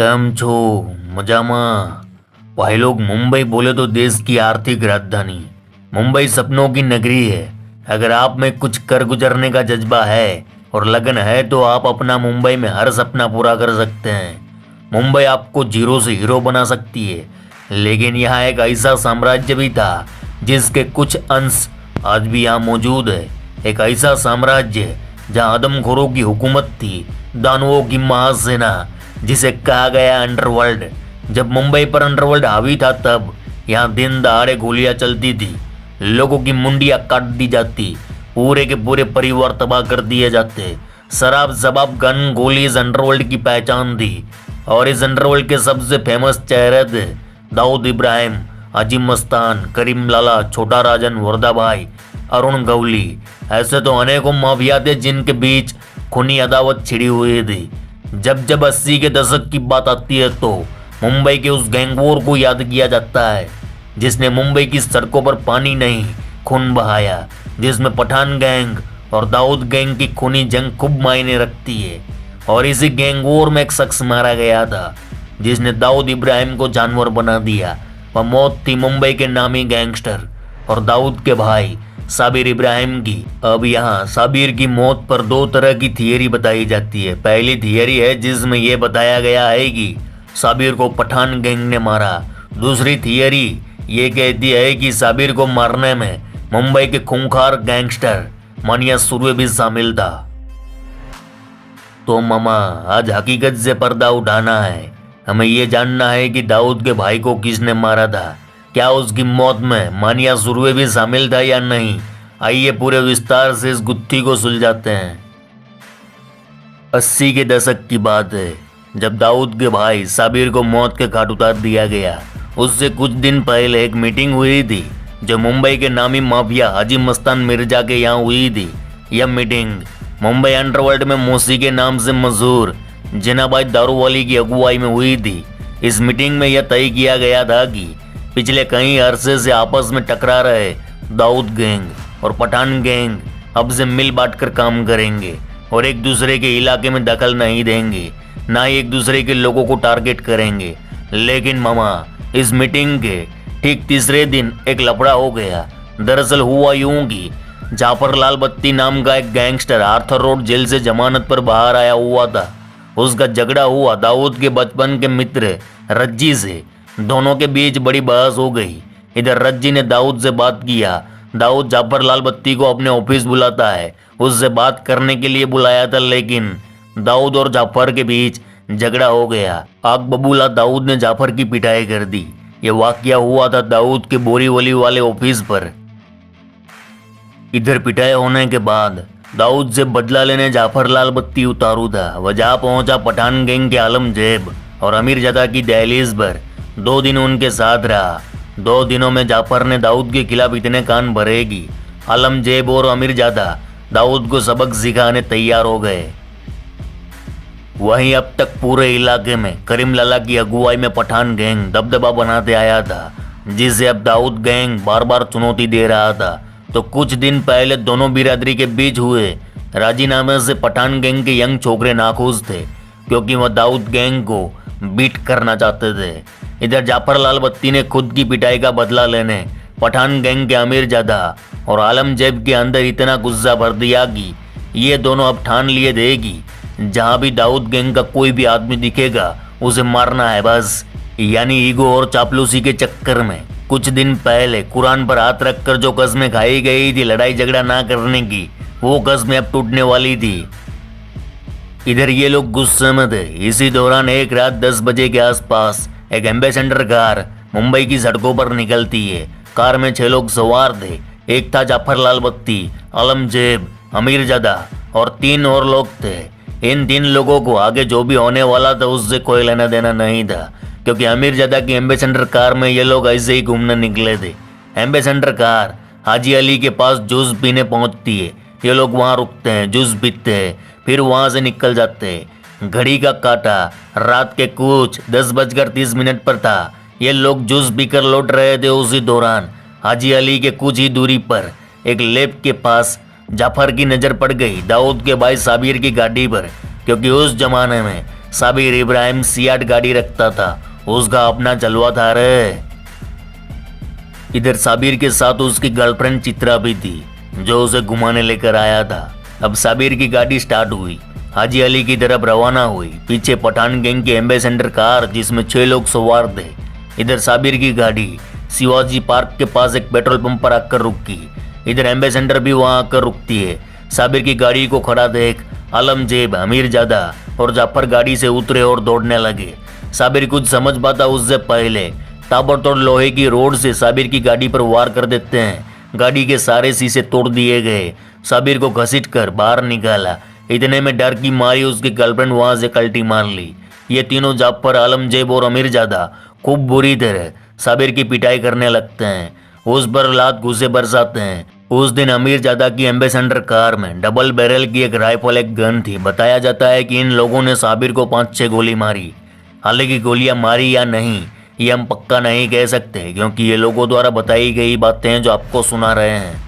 કેમ છો? મજામાં? भाई लोग, मुंबई बोले तो देश की आर्थिक राजधानी। मुंबई सपनों की नगरी है। अगर आप में कुछ कर गुजरने का जज्बा है और लगन है तो आप अपना मुंबई में हर सपना पूरा कर सकते हैं। मुंबई आपको जीरो से हीरो बना सकती है, लेकिन यहाँ एक ऐसा साम्राज्य भी था जिसके कुछ अंश आज भी यहाँ मौजूद है। एक ऐसा साम्राज्य जहाँ आदमखोरों की हुकूमत थी, दानवों की महासेना, जिसे कहा गया अंडरवर्ल्ड। जब मुंबई पर अंडरवर्ल्ड हावी था तब यहाँ दिन दहाड़े गोलियां चलती थी, लोगों की मुंडियां काट दी जाती, पूरे के पूरे परिवार तबाह कर दिए जाते। शराब जबाब गन गोली इस अंडरवर्ल्ड की पहचान थी। और इस अंडरवर्ल्ड के सबसे फेमस चेहरे थे दाऊद इब्राहिम, अजीम मस्तान, करीम लाला, छोटा राजन, वरदा भाई, अरुण गवली। ऐसे तो अनेकों माफिया थे जिनके बीच खूनी अदावत छिड़ी हुई थी। जब जब 80 के दशक की बात आती है तो मुंबई के उस गैंगवॉर को याद किया जाता है जिसने मुंबई की सड़कों पर पानी नहीं खून बहाया, जिसमें पठान गैंग और दाऊद गैंग की खूनी जंग खूब मायने रखती है। और इसी गैंगवॉर में एक शख्स मारा गया था जिसने दाऊद इब्राहिम को जानवर बना दिया। वह मौत थी मुंबई के नामी गैंगस्टर और दाऊद के भाई साबिर इब्राहिम की। अब यहाँ साबिर की मौत पर दो तरह की थियरी बताई जाती है। पहली थियरी है जिसमें यह बताया गया है कि साबिर को पठान गैंग ने मारा। दूसरी थियरी ये कहती है कि साबिर को मारने में मुंबई के खूंखार गैंगस्टर मानिया सुरवे भी शामिल था। तो मामा, आज हकीकत से पर्दा उठाना है। हमें ये जानना है कि दाऊद के भाई को किसने मारा था। क्या उसकी मौत में मानिया सुरवे भी शामिल था या नहीं? आइए पूरे विस्तार से इस गुत्थी को सुलझाते हैं। 80 के दशक की बात है जब दाऊद के भाई साबिर को मौत के घाट उतार दिया गया। उससे कुछ दिन पहले एक मीटिंग हुई थी जो मुंबई के नामी माफिया हाजी मस्तान मिर्जा के यहाँ हुई थी। यह मीटिंग मुंबई अंडरवर्ल्ड में मौसी के नाम से मशहूर जिनाबाई दारूवाली की अगुवाई में हुई थी। इस मीटिंग में यह तय किया गया था कि पिछले कई अरसे से आपस में टकरा रहे दाऊद गैंग और पठान गैंग अब से मिल बांट कर काम करेंगे और एक दूसरे के इलाके में दखल नहीं देंगे, ना ही एक दूसरे के लोगों को टारगेट करेंगे। लेकिन मामा, इस मीटिंग के ठीक तीसरे दिन एक लफड़ा हो गया। दरअसल हुआ यूं कि जाफर लाल बत्ती नाम का एक गैंगस्टर आर्थर रोड जेल से जमानत पर बाहर आया हुआ था। उसका झगड़ा हुआ दाऊद के बचपन के मित्र रज्जी से। दोनों के बीच बड़ी बहस हो गई। इधर रज्जी ने दाऊद से बात किया। दाऊद जाफर लाल बत्ती को अपने ऑफिस बुलाता है, उससे बात करने के लिए बुलाया था, लेकिन दाऊद और जाफर के बीच झगड़ा हो गया। आग बबूला दाऊद ने जाफर की पिटाई कर दी। यह वाकया हुआ था दाऊद के बोरीवली वाले ऑफिस पर। इधर पिटाई होने के बाद दाऊद से बदला लेने जाफर लाल बत्ती उतारू था। वह जा पहुंचा पठान गैंग के आलम जेब और अमीर जदा की दहलीज पर। 2 दिन उनके साथ रहा। 2 दिनों में जाफर ने दाऊद के खिलाफ इतने कान भरे कि आलम जेब और अमीर जादा दाऊद को सबक सिखाने तैयार हो गए। वहीं अब तक पूरे इलाके में करीम लाला की अगुवाई में पठान गैंग दबदबा बनाते आया था, जिसे अब दाऊद गैंग बार बार चुनौती दे रहा था। तो कुछ दिन पहले दोनों बिरादरी के बीच हुए राजीनामे से पठान गैंग के यंग छोकरे नाखुश थे, क्योंकि वह दाऊद गैंग को बीट करना चाहते थे। इधर जाफर लाल बत्ती ने खुद की पिटाई का बदला लेने पठान गैंग के अमीर जादा और आलम जेब के अंदर इतना गुस्सा भर दिया कि ये दोनों अब ठान लिए थे कि जहाँ भी दाऊद गैंग का कोई भी आदमी दिखेगा उसे मारना है बस। यानी ईगो और चापलूसी के चक्कर में कुछ दिन पहले कुरान पर हाथ रखकर जो कस्में खाई गई थी लड़ाई झगड़ा ना करने की, वो कस्में अब टूटने वाली थी। इधर ये लोग गुस्से में थे। इसी दौरान एक रात 10 बजे के आसपास एक एम्बेसडर कार मुंबई की सड़कों पर निकलती है। कार में 6 लोग सवार थे। एक था जाफर लाल बत्ती, आलम जेब, अमीर जादा और 3 और लोग थे। इन 3 लोगों को आगे जो भी होने वाला था उससे कोई लेना देना नहीं था, क्योंकि अमीर जादा की एम्बेसडर कार में ये लोग ऐसे ही घूमने निकले थे। एम्बेसडर कार हाजी अली के पास जूस पीने पहुंचती है। ये लोग वहां रुकते हैं, जूस पीते हैं, फिर वहां से निकल जाते हैं। घड़ी का काटा रात के कुछ 10:30 पर था। ये लोग जूस पीकर लौट रहे थे। उसी दौरान हाजी अली के कुछ ही दूरी पर एक लेप के पास जाफर की नज़र पड़ गई दाऊद के भाई साबिर की गाड़ी पर, क्योंकि उस जमाने में साबिर इब्राहिम सियाट गाड़ी रखता था, उसका अपना चलवा था रे। इधर साबिर के साथ उसकी गर्लफ्रेंड चित्रा भी थी, जो उसे घुमाने लेकर आया था। अब साबिर की गाड़ी स्टार्ट हुई, हाजी अली की तरफ रवाना हुई। पीछे पठान गैंग की एम्बेसडर कार जिसमें 6 लोग सवार थे। इधर साबिर की गाड़ी शिवाजी पार्क के पास एक पेट्रोल पंप पर आकर रुकी। इधर एम्बेसडर भी वहां आकर रुकती है। साबिर की गाड़ी को खड़ा देख आलमजेब, अमीरजादा और जाफर गाड़ी से उतरे और दौड़ने लगे। साबिर कुछ समझ पाता उससे पहले ताबड़तोड़ लोहे की रोड से साबिर की गाड़ी पर वार कर देते हैं। गाड़ी के सारे शीशे तोड़ दिए गए। साबिर को घसीट कर बाहर निकाला। इतने में डर की मारी उसकी गर्लफ्रेंड वहां से कल्टी मार ली। ये तीनों जाफर, आलमजेब और अमीरजादा खूब बुरी तरह साबिर की पिटाई करने लगते हैं, उस पर लात घूंसे बरसाते हैं। उस दिन अमीरजादा की एम्बेसडर कार में डबल बैरल की एक राइफल, एक गन थी। बताया जाता है कि इन लोगों ने साबिर को 5-6 गोली मारी। हालांकि गोलियां मारी या नहीं ये हम पक्का नहीं कह सकते, क्योंकि ये लोगों द्वारा बताई गई बातें जो आपको सुना रहे हैं।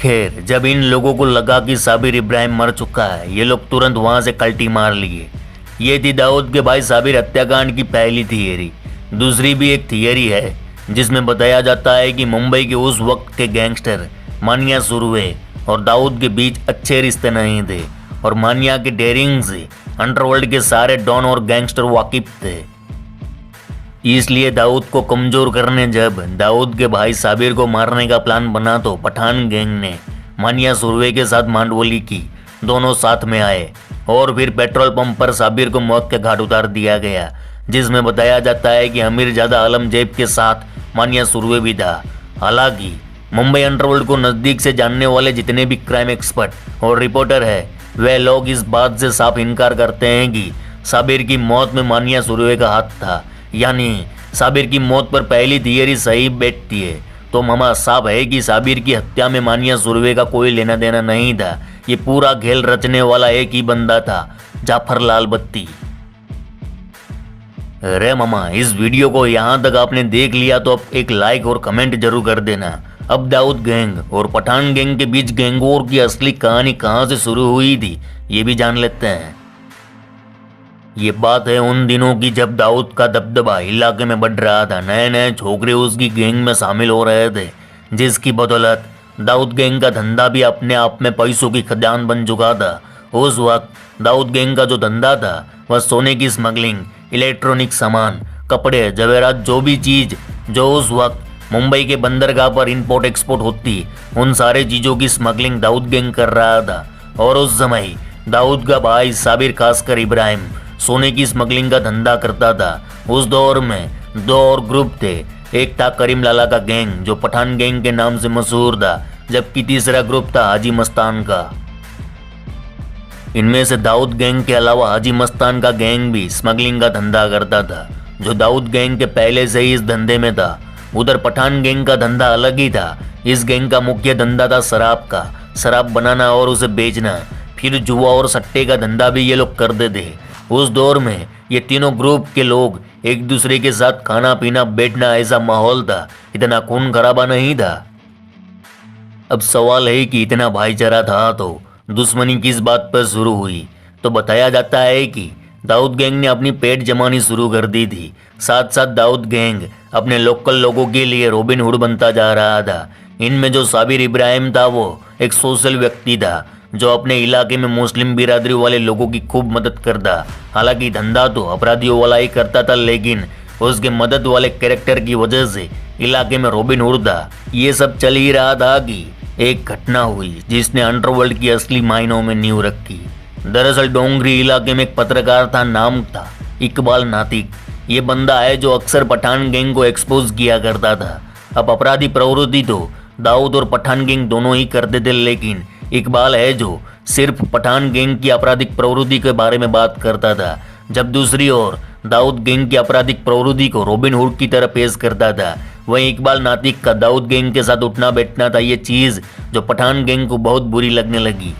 खैर, जब इन लोगों को लगा कि साबिर इब्राहिम मर चुका है, ये लोग तुरंत वहां से कल्टी मार लिए। ये थी दाऊद के भाई साबिर हत्याकांड की पहली थियरी। दूसरी भी एक थियरी है जिसमें बताया जाता है कि मुंबई के उस वक्त के गैंगस्टर मानिया सुरवे और दाऊद के बीच अच्छे रिश्ते नहीं थे, और मानिया के डेयरिंग से अंडरवर्ल्ड के सारे डॉन और गैंगस्टर वाकिफ थे। इसलिए दाऊद को कमजोर करने जब दाऊद के भाई साबिर को मारने का प्लान बना तो पठान गैंग ने मानिया सुरवे के साथ मांडवली की। दोनों साथ में आए और फिर पेट्रोल पंप पर साबिर को मौत के घाट उतार दिया गया, जिसमें बताया जाता है कि अमीरजादा आलमजेब के साथ मानिया सुरवे भी था। हालांकि मुंबई अंडरवर्ल्ड को नज़दीक से जानने वाले जितने भी क्राइम एक्सपर्ट और रिपोर्टर है, वे लोग इस बात से साफ इनकार करते हैं कि साबिर की मौत में मानिया सुरवे का हाथ था। यानी साबिर की मौत पर पहली थियरी सही बैठती है तो मामा साफ है कि साबिर की हत्या में मानिया सुरवे का कोई लेना देना नहीं था। ये पूरा खेल रचने वाला एक ही बंदा था, जाफर लाल बत्ती। अरे मामा, इस वीडियो को यहाँ तक आपने देख लिया तो अब एक लाइक और कमेंट जरूर कर देना। अब दाऊद गैंग और पठान गैंग के बीच गैंगवॉर की असली कहानी कहाँ से शुरू हुई थी ये भी जान लेते हैं। ये बात है उन दिनों की जब दाऊद का दबदबा इलाके में बढ़ रहा था। नए नए छोकरे उसकी गैंग में शामिल हो रहे थे, जिसकी बदौलत दाऊद गैंग का धंधा भी अपने आप में पैसों की खदान बन चुका था। उस वक्त दाऊद गैंग का जो धंधा था वह सोने की स्मगलिंग, इलेक्ट्रॉनिक सामान, कपड़े, जवेरात, जो भी चीज़ जो उस वक्त मुंबई के बंदरगाह पर इंपोर्ट एक्सपोर्ट होती, उन सारे चीज़ों की स्मगलिंग दाऊद गैंग कर रहा था। और उस समय दाऊद का भाई साबिर खासकर इब्राहिम सोने की स्मगलिंग का धंधा करता था। उस दौर में 2 और ग्रुप थे। एक था करीम लाला का गैंग जो पठान गैंग के नाम से मशहूर था, जबकि तीसरा ग्रुप था हाजी मस्तान का। इनमें से दाऊद गैंग के अलावा हाजी मस्तान का गैंग भी स्मगलिंग का धंधा करता था, जो दाऊद गैंग के पहले से ही इस धंधे में था। उधर पठान गैंग का धंधा अलग ही था। इस गैंग का मुख्य धंधा था शराब का, शराब बनाना और उसे बेचना। फिर जुआ और सट्टे का धंधा भी ये लोग करते थे। उस दौर में ये तीनों ग्रुप के लोग एक दूसरे के साथ खाना पीना बैठना, ऐसा माहौल था, इतना खून खराबा नहीं था। अब सवाल है कि इतना भाईचारा था तो दुश्मनी किस बात पर शुरू हुई। तो बताया जाता है कि दाऊद गैंग ने अपनी पेट जमानी शुरू कर दी थी। साथ साथ दाऊद गैंग अपने लोकल लोगों के लिए रॉबिन हुड बनता जा रहा था। इनमें जो साबिर इब्राहिम था वो एक सोशल व्यक्ति था जो अपने इलाके में मुस्लिम बिरादरी वाले लोगों की खूब मदद करता। हालांकि धंधा तो अपराधियों वाला ही करता था, लेकिन उसके मदद वाले कैरेक्टर की वजह से इलाके में रॉबिन हुड था। ये सब चल ही रहा था कि एक घटना हुई जिसने अंडरवर्ल्ड की असली मायनों में नींव रखी। दरअसल डोंगरी इलाके में एक पत्रकार था, नाम था इकबाल नातिक। ये बंदा है जो अक्सर पठान गैंग को एक्सपोज किया करता था। अब अपराधी प्रवृत्ति तो दाऊद और पठान गैंग दोनों ही करते थे, लेकिन इकबाल है जो सिर्फ पठान गैंग की आपराधिक प्रवृत्ति के बारे में बात करता था, जब दूसरी ओर दाऊद गैंग की आपराधिक प्रवृत्ति को रॉबिन हुड की तरह पेश करता था। वहीं इकबाल नातिक का दाऊद गैंग के साथ उठना बैठना था, ये चीज जो पठान गैंग को बहुत बुरी लगने लगी।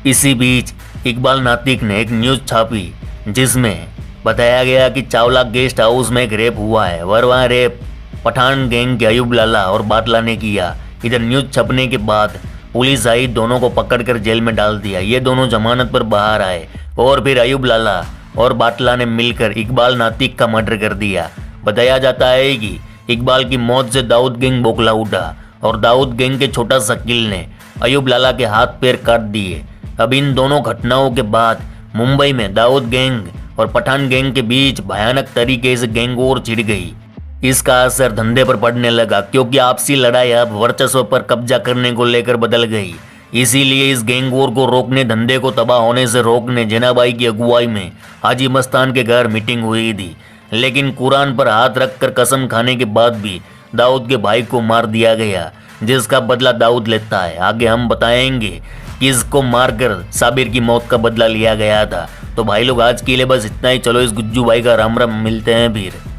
इसी बीच इकबाल नातिक ने एक न्यूज छापी जिसमें बताया गया कि चावला गेस्ट हाउस में एक रेप हुआ है, और वह रेप पठान गैंग के अयूब लाला और बाटला ने किया। इधर न्यूज छपने के बाद पुलिस आई, दोनों को पकड़कर जेल में डाल दिया। ये दोनों जमानत पर बाहर आए और फिर अयूब लाला और बाटला ने मिलकर इकबाल नातिक का मर्डर कर दिया। बताया जाता है कि इकबाल की मौत से दाऊद गैंग बौखला उठा और दाऊद गैंग के छोटा शकील ने अयूब लाला के हाथ पैर काट दिए। अब इन दोनों घटनाओं के बाद मुंबई में दाऊद गैंग और पठान गैंग के बीच भयानक तरीके से गैंग वॉर छिड़ गई। इसका असर धंधे पर पड़ने लगा क्योंकि आपसी लड़ाई अब वर्चस्व पर कब्जा करने को लेकर बदल गई। इसीलिए इस गैंग वॉर को रोकने, धंधे को तबाह होने से रोकने जनाबाई की अगुवाई में हाजी मस्तान के घर मीटिंग हुई थी। लेकिन कुरान पर हाथ रखकर कसम खाने के बाद भी दाऊद के भाई को मार दिया गया, जिसका बदला दाऊद लेता है। आगे हम बताएंगे कि इसको मारकर साबिर की मौत का बदला लिया गया था। तो भाई लोग आज के लिए बस इतना ही। चलो इस गुज्जू भाई का राम राम, मिलते हैं फिर।